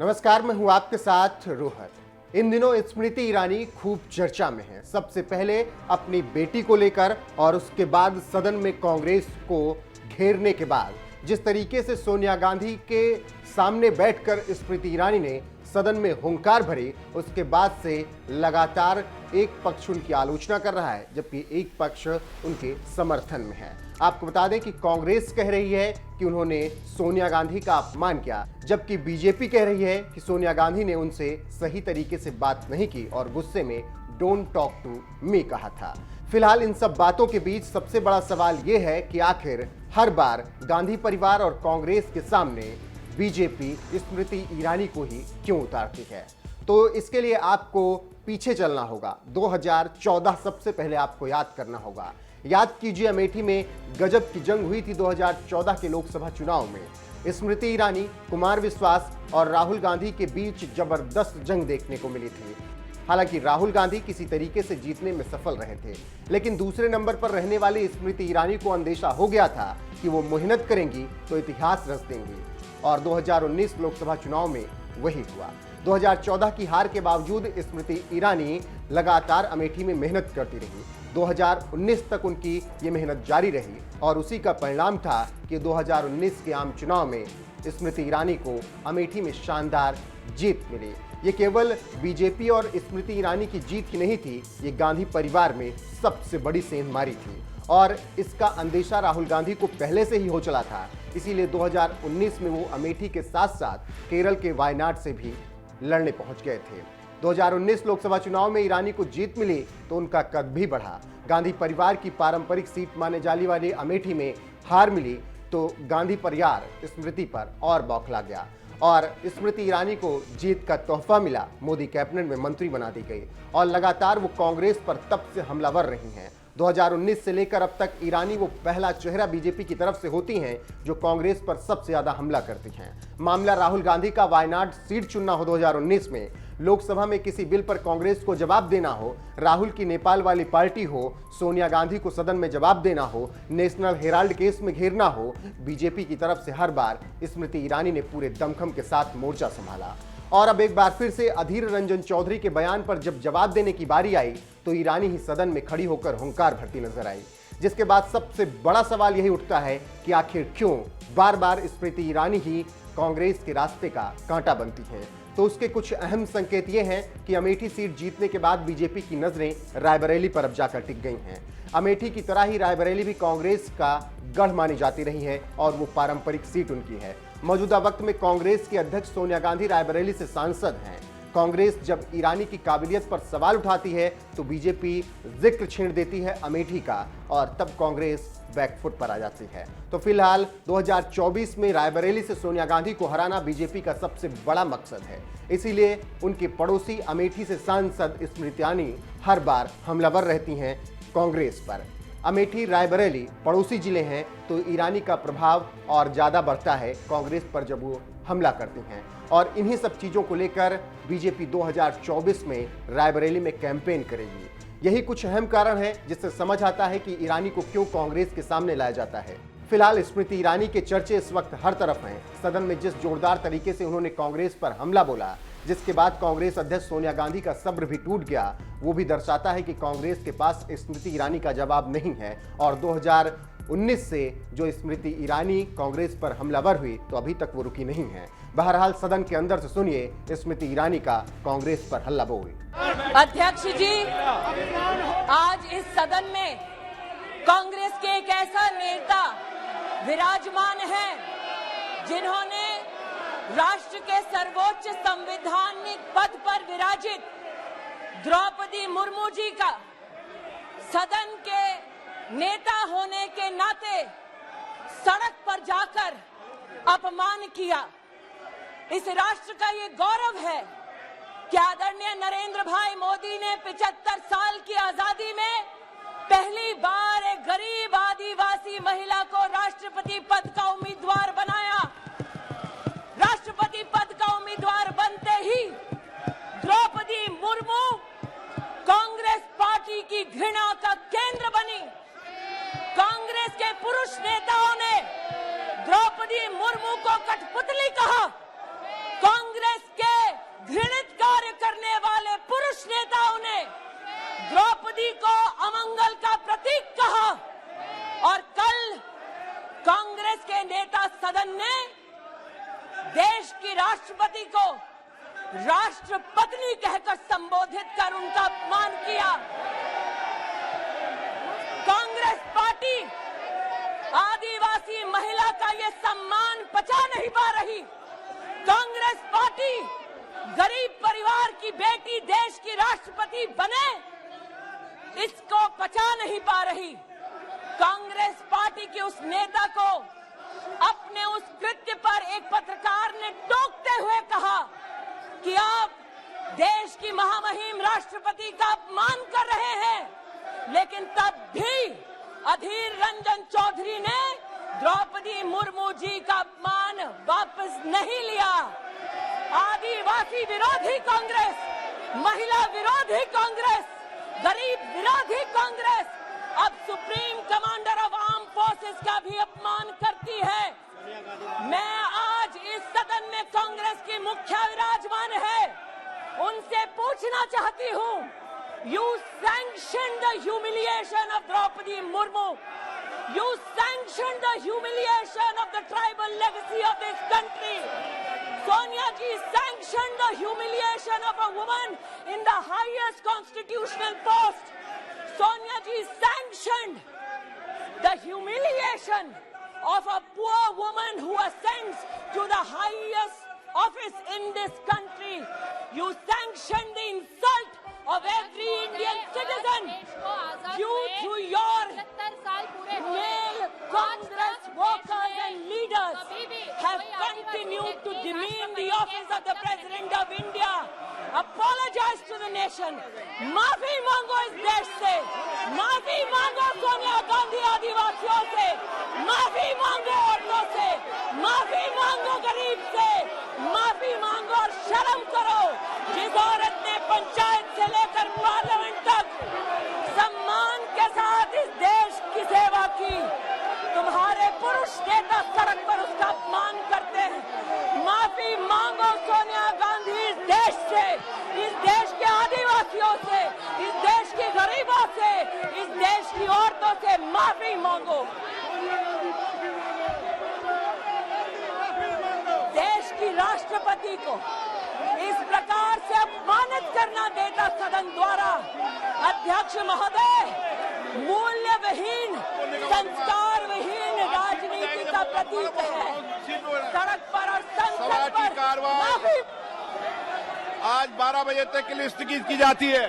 नमस्कार, मैं हूं आपके साथ रोहत। इन दिनों स्मृति ईरानी खूब चर्चा में है। सबसे पहले अपनी बेटी को लेकर और उसके बाद सदन में कांग्रेस को घेरने के बाद जिस तरीके से सोनिया गांधी के सामने बैठकर स्मृति ईरानी ने सदन में हुंकार भरी, उसके बाद से लगातार एक पक्ष उनकी आलोचना कर रहा है जबकि एक पक्ष उनके समर्थन में है। आपको बता दें कि कांग्रेस कह रही है कि उन्होंने सोनिया गांधी का अपमान किया, जबकि बीजेपी कह रही है कि सोनिया गांधी ने उनसे सही तरीके से बात नहीं की और गुस्से में डोंट टॉक टू मी कहा था। फिलहाल इन सब बातों के बीच सबसे बड़ा सवाल यह है कि आखिर हर बार गांधी परिवार और कांग्रेस के सामने बीजेपी स्मृति ईरानी को ही क्यों उतारती है। तो इसके लिए आपको पीछे चलना होगा। 2014 सबसे पहले आपको याद करना होगा। याद कीजिए, अमेठी में गजब की जंग हुई थी 2014 के लोकसभा चुनाव में। स्मृति ईरानी, कुमार विश्वास और राहुल गांधी के बीच जबरदस्त जंग देखने को मिली थी। हालांकि राहुल गांधी किसी तरीके से जीतने में सफल रहे थे, लेकिन दूसरे नंबर पर रहने वाली स्मृति ईरानी को अंदेशा हो गया था कि वो मेहनत करेंगी तो इतिहास रच देंगी, और 2019 लोकसभा चुनाव में वही हुआ। 2014 की हार के बावजूद स्मृति ईरानी लगातार अमेठी में मेहनत करती रही। 2019 तक उनकी ये मेहनत जारी रही और उसी का परिणाम था कि 2019 के आम चुनाव में स्मृति ईरानी को अमेठी में शानदार जीत मिली। ये केवल बीजेपी और स्मृति ईरानी की जीत ही नहीं थी, ये गांधी परिवार में सबसे बड़ी सेंधमारी थी और इसका अंदेशा राहुल गांधी को पहले से ही हो चला था। इसीलिए 2019 में वो अमेठी के साथ साथ केरल के वायनाड से भी लड़ने पहुंच गए थे। 2019 लोकसभा चुनाव में ईरानी को जीत मिली तो उनका कद भी बढ़ा। गांधी परिवार की पारंपरिक सीट माने जाने वाली अमेठी में हार मिली तो गांधी परिवार स्मृति पर और बौखला गया और स्मृति ईरानी को जीत का तोहफा मिला। मोदी कैबिनेट में मंत्री बना दी गई और लगातार वो कांग्रेस पर तब से हमलावर रही हैं। 2019 से लेकर अब तक ईरानी वो पहला चेहरा बीजेपी की तरफ से होती हैं जो कांग्रेस पर सबसे ज्यादा हमला करती हैं। मामला राहुल गांधी का वायनाड सीट चुनना हो 2019 में, लोकसभा में किसी बिल पर कांग्रेस को जवाब देना हो, राहुल की नेपाल वाली पार्टी हो, सोनिया गांधी को सदन में जवाब देना हो, नेशनल हेराल्ड केस में घेरना हो, बीजेपी की तरफ से हर बार स्मृति ईरानी ने पूरे दमखम के साथ मोर्चा संभाला। और अब एक बार फिर से अधीर रंजन चौधरी के बयान पर जब जवाब देने की बारी आई तो ईरानी ही सदन में खड़ी होकर हुंकार भरती नजर आई, जिसके बाद सबसे बड़ा सवाल यही उठता है कि आखिर क्यों बार बार स्मृति ईरानी ही कांग्रेस के रास्ते का कांटा बनती हैं। तो उसके कुछ अहम संकेत ये हैं कि अमेठी सीट जीतने के बाद बीजेपी की नजरें रायबरेली पर अब जाकर टिक गई हैं। अमेठी की तरह ही रायबरेली भी कांग्रेस का गढ़ मानी जाती रही है और वो पारंपरिक सीट उनकी है। मौजूदा वक्त में कांग्रेस की अध्यक्ष सोनिया गांधी रायबरेली से सांसद हैं। कांग्रेस जब ईरानी की काबिलियत पर सवाल उठाती है तो बीजेपी जिक्र छेड़ देती है अमेठी का और तब कांग्रेस बैकफुट पर आ जाती है। तो फिलहाल 2024 में रायबरेली से सोनिया गांधी को हराना बीजेपी का सबसे बड़ा मकसद है। इसीलिए उनके पड़ोसी अमेठी से सांसद स्मृति ईरानी हर बार हमलावर रहती हैं कांग्रेस पर। अमेठी रायबरेली पड़ोसी जिले हैं तो ईरानी का प्रभाव और ज्यादा बढ़ता है कांग्रेस पर जब वो हमला करती हैं और इन्हीं सब चीजों को लेकर बीजेपी 2024 में रायबरेली में कैंपेन करेगी। यही कुछ अहम कारण है जिससे समझ आता है कि ईरानी को क्यों कांग्रेस के सामने लाया जाता है। फिलहाल स्मृति ईरानी के चर्चे इस वक्त हर तरफ हैं। सदन में जिस जोरदार तरीके से उन्होंने कांग्रेस पर हमला बोला, जिसके बाद कांग्रेस अध्यक्ष सोनिया गांधी का सब्र भी टूट गया, वो भी दर्शाता है कि कांग्रेस के पास स्मृति ईरानी का जवाब नहीं है। और 2019 से जो स्मृति ईरानी कांग्रेस पर हमलावर हुई तो अभी तक वो रुकी नहीं है। बहरहाल सदन के अंदर से सुनिए स्मृति ईरानी का कांग्रेस पर हल्ला बोल। अध्यक्ष जी, आज इस सदन में कांग्रेस के एक ऐसा नेता विराजमान है जिन्होंने राष्ट्र के सर्वोच्च संवैधानिक पद पर विराजित द्रौपदी मुर्मू जी का सदन के नेता होने के नाते सड़क पर जाकर अपमान किया। इस राष्ट्र का ये गौरव है कि आदरणीय नरेंद्र भाई मोदी ने 75 साल की आजादी में पहली बार एक गरीब आदिवासी महिला को राष्ट्रपति पद का उम्मीदवार बनाया। राष्ट्रपति पद का उम्मीदवार बनते ही द्रौपदी मुर्मू कांग्रेस पार्टी की घृणा का केंद्र बनी। कांग्रेस के पुरुष नेताओं ने द्रौपदी मुर्मू को कठपुतली कहा। कांग्रेस घृणित कार्य करने वाले पुरुष नेताओं ने द्रौपदी को अमंगल का प्रतीक कहा और कल कांग्रेस के नेता सदन ने देश की राष्ट्रपति को राष्ट्रपत्नी कहकर संबोधित कर उनका अपमान किया। कांग्रेस पार्टी आदिवासी महिला का ये सम्मान पचा नहीं पा रही। कांग्रेस पार्टी गरीब परिवार की बेटी देश की राष्ट्रपति बने, इसको पचा नहीं पा रही। कांग्रेस पार्टी के उस नेता को अपने उस कृत्य पर एक पत्रकार ने टोकते हुए कहा कि आप देश की महामहिम राष्ट्रपति का अपमान कर रहे हैं, लेकिन तब भी अधीर रंजन चौधरी ने द्रौपदी मुर्मू जी का अपमान वापस नहीं लिया। आदिवासी विरोधी कांग्रेस, महिला विरोधी कांग्रेस, गरीब विरोधी कांग्रेस अब supreme commander of arm forces का भी अपमान करती है। मैं आज इस सदन में कांग्रेस की मुखिया विराजमान है, उनसे पूछना चाहती हूँ, you sanction the humiliation of Draupadi Murmu, you sanctioned the humiliation of the tribal legacy of this country. Sonia ji sanctioned the humiliation of a woman in the highest constitutional post. Sonia ji sanctioned the humiliation of a poor woman who ascends to the highest office in this country. You sanctioned the insult of every Indian citizen. You, through your male Congress workers and leaders, have continued to demean the office of the President of India. Apologize to the nation. माफी मांगो इस देश से, माफी मांगो सोनिया गांधी आदिवासियों से, माफी मांगो औरतों से, माफी मांगो गरीब से, माफी मांगो और शर्म करो। जिस औरत ने पंचायत से लेकर पार्लियामेंट तक सम्मान के साथ इस देश की सेवा की, तुम्हारे पुरुष नेता सड़क पर उसका अपमान करते हैं। माफी मांगो सोनिया गांधी इस देश से, इस देश के आदिवासियों से, इस देश के गरीबों से, इस देश की औरतों से माफी मांगो। देश की राष्ट्रपति को इस प्रकार से अपमानित करना नेता सदन द्वारा, अध्यक्ष महोदय, मूल्य विहीन, संस्कार विहीन राजनीति का प्रतीक है। सड़क पर और संसद पर आज 12 बजे तक के लिए स्थगित की जाती है।